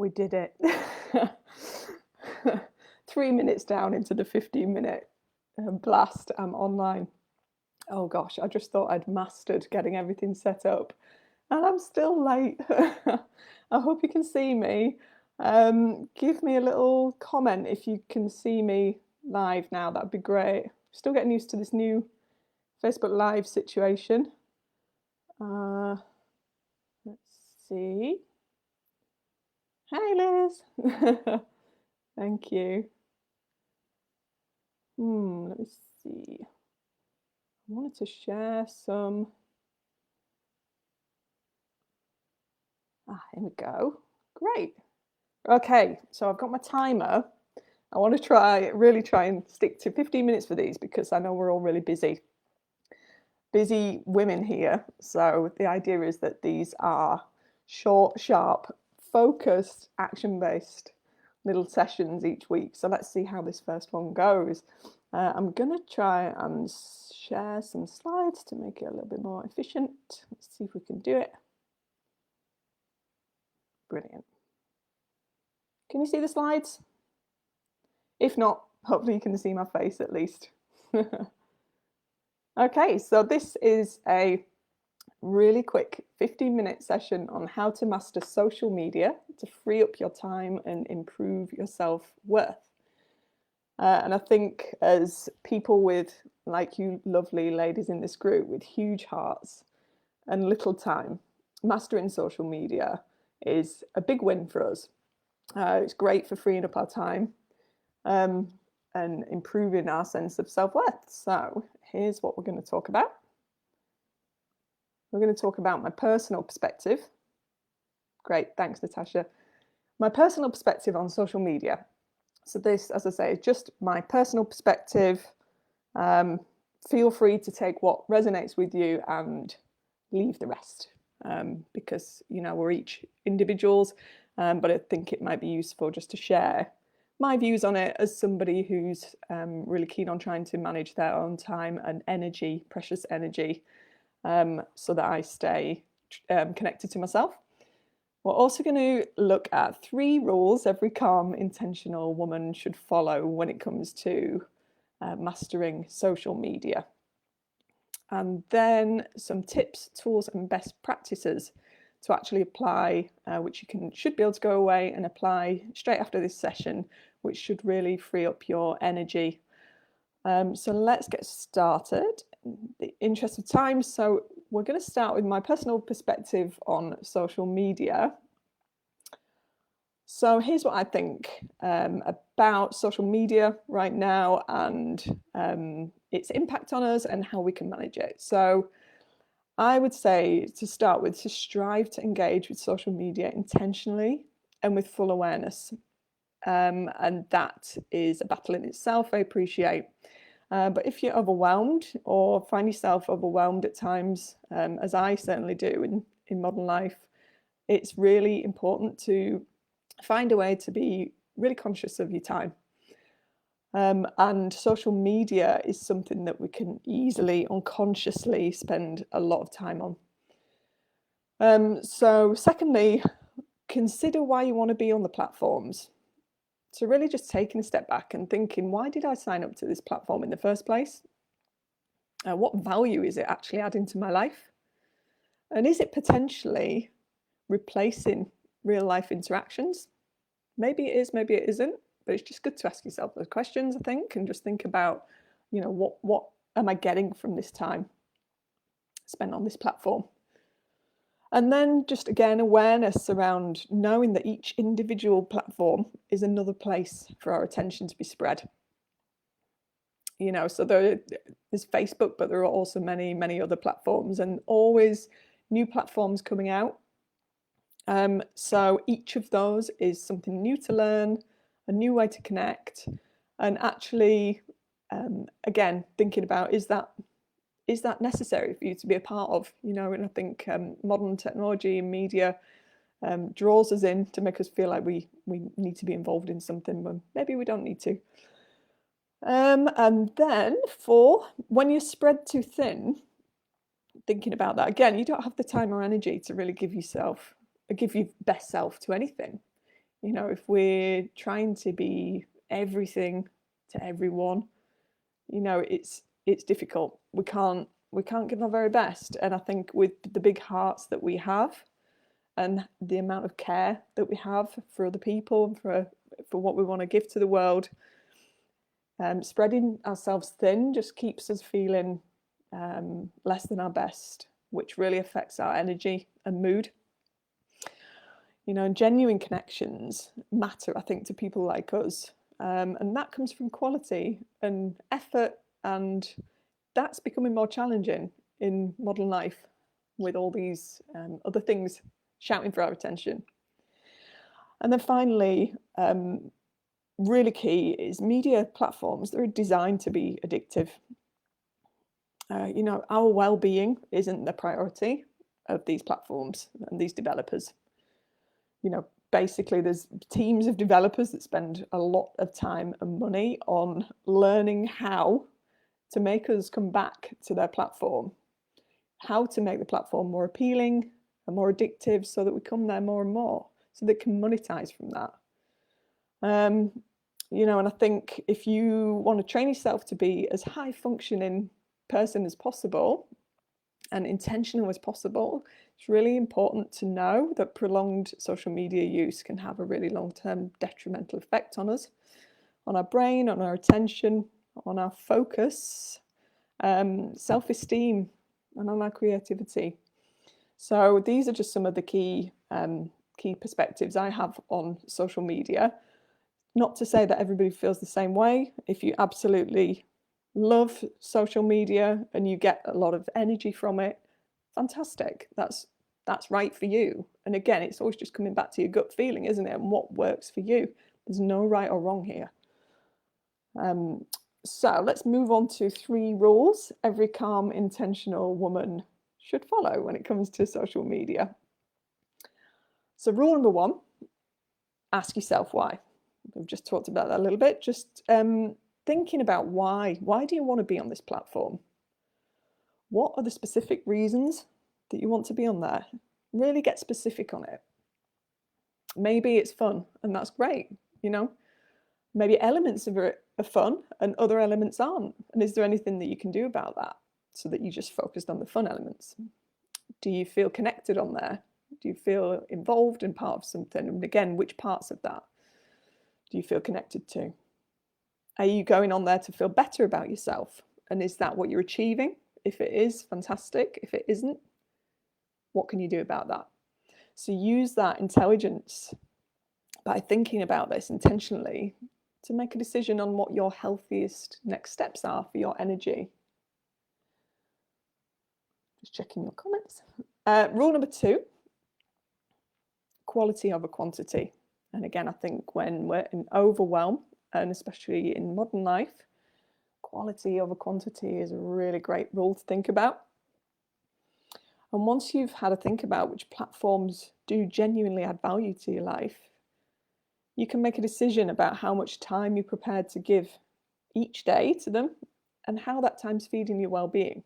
We did it. 3 minutes down into the 15-minute blast, I'm online. Oh gosh, I just thought I'd mastered getting everything set up, and I'm still late. I hope you can see me. Give me a little comment if you can see me live now. That'd be great. Still getting used to this new Facebook Live situation. Let's see. Hi, Liz. Thank you. Let me see. I wanted to share some. Here we go. Great. Okay, so I've got my timer. I want to really try and stick to 15 minutes for these because I know we're all really busy women here. So the idea is that these are short, sharp, focused, action-based little sessions each week. So let's see how this first one goes. I'm gonna try and share some slides to make it a little bit more efficient. Let's see if we can do it. Brilliant. Can you see the slides? If not, hopefully you can see my face at least. Okay, so this is a really quick 15-minute session on how to master social media to free up your time and improve your self-worth. And I think as people with, like you lovely ladies in this group, with huge hearts and little time, mastering social media is a big win for us. It's great for freeing up our time and improving our sense of self-worth. So here's what we're going to talk about. We're going to talk about my personal perspective. Great, thanks, Natasha. My personal perspective on social media. So this, as I say, is just my personal perspective. Feel free to take what resonates with you and leave the rest, because, you know, we're each individuals, but I think it might be useful just to share my views on it as somebody who's really keen on trying to manage their own time and energy, precious energy, so that I stay connected to myself. We're also going to look at 3 rules every calm, intentional woman should follow when it comes to mastering social media. And then some tips, tools and best practices to actually apply, which you should be able to go away and apply straight after this session, which should really free up your energy. So let's get started in the interest of time. So we're going to start with my personal perspective on social media. So here's what I think about social media right now and its impact on us and how we can manage it. So I would say, to start with, to strive to engage with social media intentionally and with full awareness. And that is a battle in itself, I appreciate. But if you're overwhelmed or find yourself overwhelmed at times, as I certainly do in modern life, it's really important to find a way to be really conscious of your time. And social media is something that we can easily, unconsciously spend a lot of time on. So secondly, consider why you want to be on the platforms. So really just taking a step back and thinking, why did I sign up to this platform in the first place? What value is it actually adding to my life? And is it potentially replacing real life interactions? Maybe it is, maybe it isn't, but it's just good to ask yourself those questions, I think, and just think about, you know, what am I getting from this time spent on this platform? And then just again, awareness around knowing that each individual platform is another place for our attention to be spread. You know, so there's Facebook, but there are also many, many other platforms and always new platforms coming out. So each of those is something new to learn, a new way to connect, and actually, again, thinking about, is that necessary for you to be a part of? You know, and I think modern technology and media draws us in to make us feel like we need to be involved in something when maybe we don't need to. And then for when you're spread too thin, thinking about that, again, you don't have the time or energy to really give your best self to anything. You know, if we're trying to be everything to everyone, you know, it's difficult. We can't give our very best. And I think with the big hearts that we have and the amount of care that we have for other people and for what we want to give to the world, spreading ourselves thin just keeps us feeling less than our best, which really affects our energy and mood. You know, and genuine connections matter, I think, to people like us. And that comes from quality and effort, and that's becoming more challenging in modern life with all these other things shouting for our attention. And then finally, really key is media platforms. They're designed to be addictive. You know, our well-being isn't the priority of these platforms and these developers. You know, basically there's teams of developers that spend a lot of time and money on learning how to make us come back to their platform, how to make the platform more appealing and more addictive so that we come there more and more, so they can monetize from that. You know, and I think if you want to train yourself to be as high functioning person as possible and intentional as possible, it's really important to know that prolonged social media use can have a really long-term detrimental effect on us, on our brain, on our attention, on our focus, self-esteem, and on our creativity. So these are just some of the key perspectives I have on social media. Not to say that everybody feels the same way. If you absolutely love social media and you get a lot of energy from it, fantastic. That's right for you. And again, it's always just coming back to your gut feeling, isn't it? And what works for you. There's no right or wrong here. So let's move on to 3 rules every calm, intentional woman should follow when it comes to social media. So rule number 1, ask yourself why. We've just talked about that a little bit. Just thinking about why. Why do you want to be on this platform? What are the specific reasons that you want to be on there? Really get specific on it. Maybe it's fun, and that's great, you know. Maybe elements of it are fun and other elements aren't. And is there anything that you can do about that so that you just focused on the fun elements? Do you feel connected on there? Do you feel involved in part of something? And again, which parts of that do you feel connected to? Are you going on there to feel better about yourself? And is that what you're achieving? If it is, fantastic. If it isn't, what can you do about that? So use that intelligence by thinking about this intentionally to make a decision on what your healthiest next steps are for your energy. Just checking your comments. Rule number 2, quality over quantity. And again, I think when we're in overwhelm, and especially in modern life, quality over quantity is a really great rule to think about. And once you've had a think about which platforms do genuinely add value to your life, you can make a decision about how much time you're prepared to give each day to them and how that time's feeding your well-being.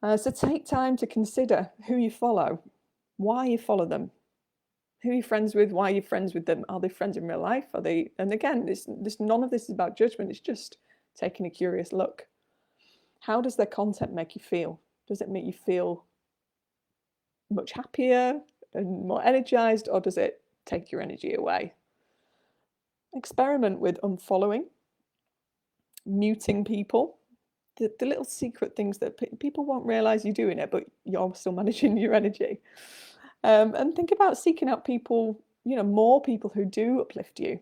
So take time to consider who you follow, why you follow them, who you're friends with, why you're friends with them. Are they friends in real life? Are they? And again, none of this is about judgment. It's just taking a curious look. How does their content make you feel? Does it make you feel much happier and more energized, or does it take your energy away? Experiment with unfollowing, muting people, the little secret things that people won't realize you're doing it, but you're still managing your energy. And think about seeking out people, you know, more people who do uplift you.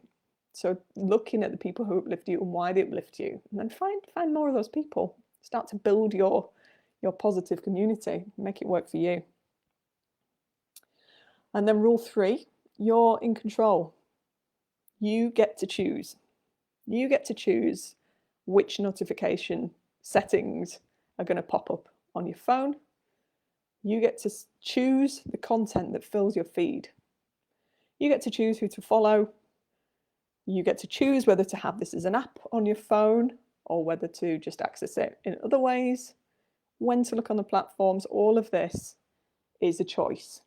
So looking at the people who uplift you and why they uplift you, and then find more of those people. Start to build your positive community, make it work for you. And then rule 3, you're in control. You get to choose. You get to choose which notification settings are going to pop up on your phone. You get to choose the content that fills your feed. You get to choose who to follow. You get to choose whether to have this as an app on your phone or whether to just access it in other ways, when to look on the platforms. All of this is a choice.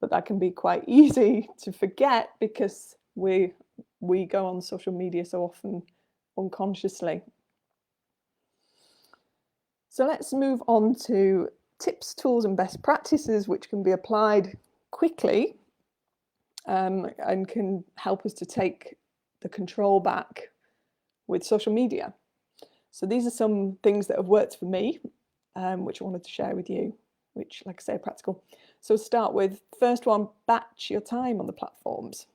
but that can be quite easy to forget because we go on social media so often unconsciously. So let's move on to tips, tools, and best practices which can be applied quickly and can help us to take the control back with social media. So these are some things that have worked for me, which I wanted to share with you, which, like I say, are practical. So start with, first one, batch your time on the platforms.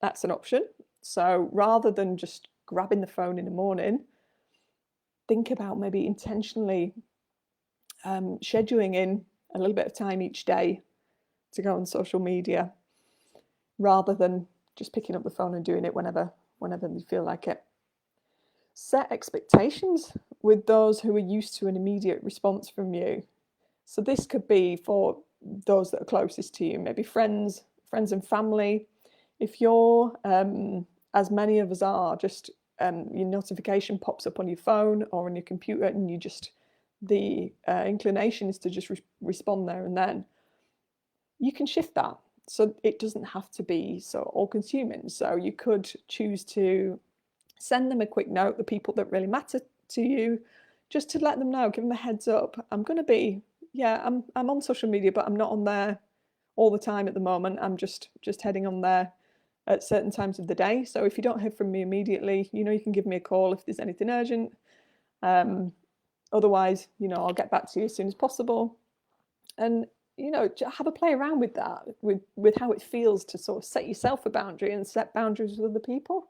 That's an option. So rather than just grabbing the phone in the morning, think about maybe intentionally scheduling in a little bit of time each day to go on social media, rather than just picking up the phone and doing it whenever you feel like it. Set expectations with those who are used to an immediate response from you. So this could be for those that are closest to you, maybe friends and family. If you're, as many of us are, just your notification pops up on your phone or on your computer, and you just, the inclination is to just respond there and then, you can shift that. So it doesn't have to be so all-consuming. So you could choose to send them a quick note, the people that really matter to you, just to let them know, give them a heads up. I'm going to be, I'm on social media, but I'm not on there all the time at the moment. I'm just heading on there at certain times of the day. So if you don't hear from me immediately, you can give me a call if there's anything urgent. Otherwise, I'll get back to you as soon as possible. And have a play around with that, with how it feels to sort of set yourself a boundary and set boundaries with other people.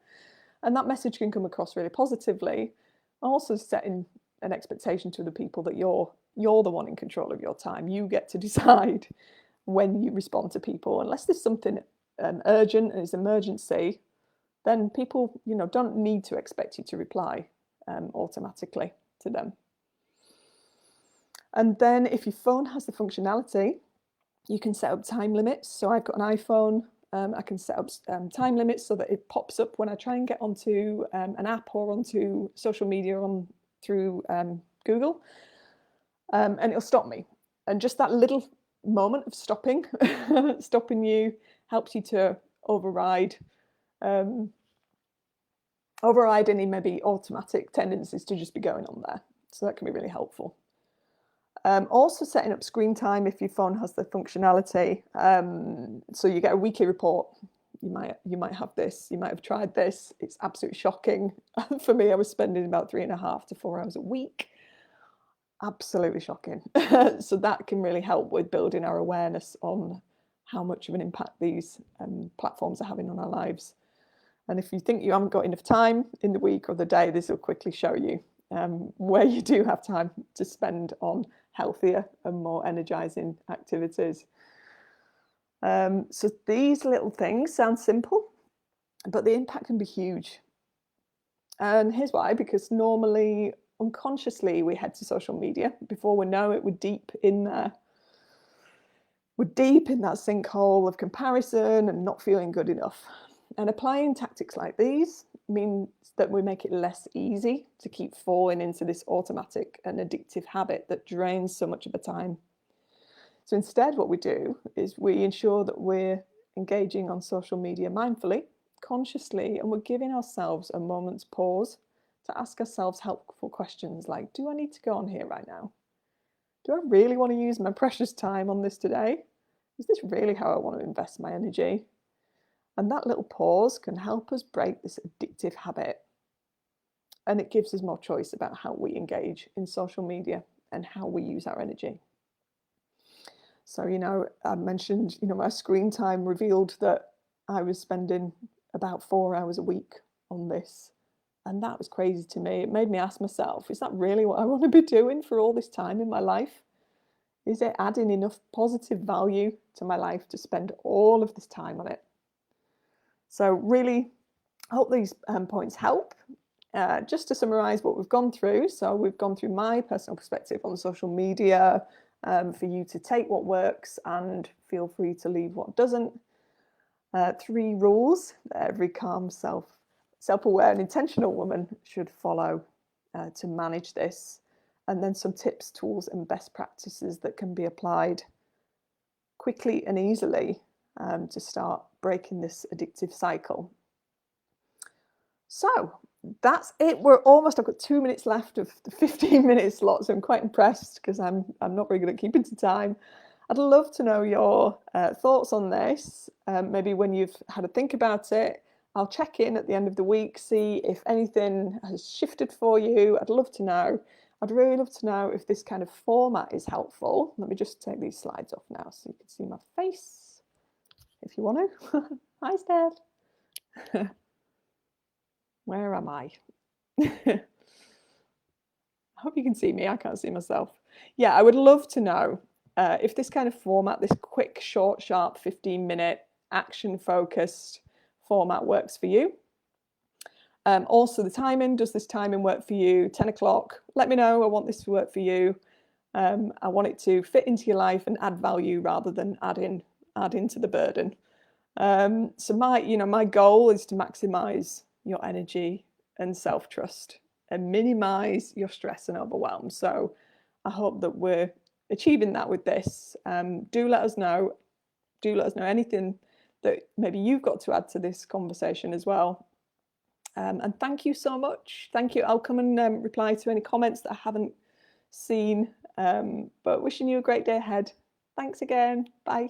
And that message can come across really positively. Also setting an expectation to the people that you're the one in control of your time. You get to decide when you respond to people. Unless there's something urgent and it's emergency, then people don't need to expect you to reply automatically to them. And then if your phone has the functionality, you can set up time limits. So I've got an iPhone. I can set up time limits so that it pops up when I try and get onto an app or onto social media through Google, and it'll stop me. And just that little moment of stopping you helps you to override any maybe automatic tendencies to just be going on there. So that can be really helpful. Also setting up screen time if your phone has the functionality. So you get a weekly report. You might have this, you might have tried this. It's absolutely shocking. For me, I was spending about 3.5 to 4 hours a week. Absolutely shocking. So that can really help with building our awareness on how much of an impact these platforms are having on our lives. And if you think you haven't got enough time in the week or the day, this will quickly show you where you do have time to spend on healthier and more energizing activities. So these little things sound simple, but the impact can be huge. And here's why: because normally, unconsciously, we head to social media. Before we know it, we're deep in there. We're deep in that sinkhole of comparison and not feeling good enough. And applying tactics like these means that we make it less easy to keep falling into this automatic and addictive habit that drains so much of the time. So instead, what we do is we ensure that we're engaging on social media mindfully, consciously, and we're giving ourselves a moment's pause to ask ourselves helpful questions like, do I need to go on here right now? Do I really want to use my precious time on this today? Is this really how I want to invest my energy? And that little pause can help us break this addictive habit. And it gives us more choice about how we engage in social media and how we use our energy. So, I mentioned, my screen time revealed that I was spending about 4 hours a week on this. And that was crazy to me. It made me ask myself, is that really what I want to be doing for all this time in my life? Is it adding enough positive value to my life to spend all of this time on it? So really, I hope these points help. Just to summarize what we've gone through. So we've gone through my personal perspective on social media, for you to take what works and feel free to leave what doesn't. 3 rules that every calm, self-aware and intentional woman should follow to manage this. And then some tips, tools and best practices that can be applied quickly and easily to start breaking this addictive cycle. So that's it. I've got 2 minutes left of the 15-minute slot, so I'm quite impressed because I'm not very good at keeping to time. I'd love to know your thoughts on this. Maybe when you've had a think about it, I'll check in at the end of the week, see if anything has shifted for you. I'd love to know. I'd really love to know if this kind of format is helpful. Let me just take these slides off now so you can see my face, if you want to. Hi, Steph. Where am I? I hope you can see me. I can't see myself. Yeah, I would love to know if this kind of format, this quick, short, sharp, 15-minute, action-focused format works for you. Also, the timing, does this timing work for you? 10 o'clock, let me know. I want this to work for you. I want it to fit into your life and add value rather than add into the burden. So my goal is to maximize your energy and self-trust and minimize your stress and overwhelm. So I hope that we're achieving that with this. Do let us know. Do let us know anything that maybe you've got to add to this conversation as well. And thank you so much. Thank you. I'll come and reply to any comments that I haven't seen. But wishing you a great day ahead. Thanks again. Bye.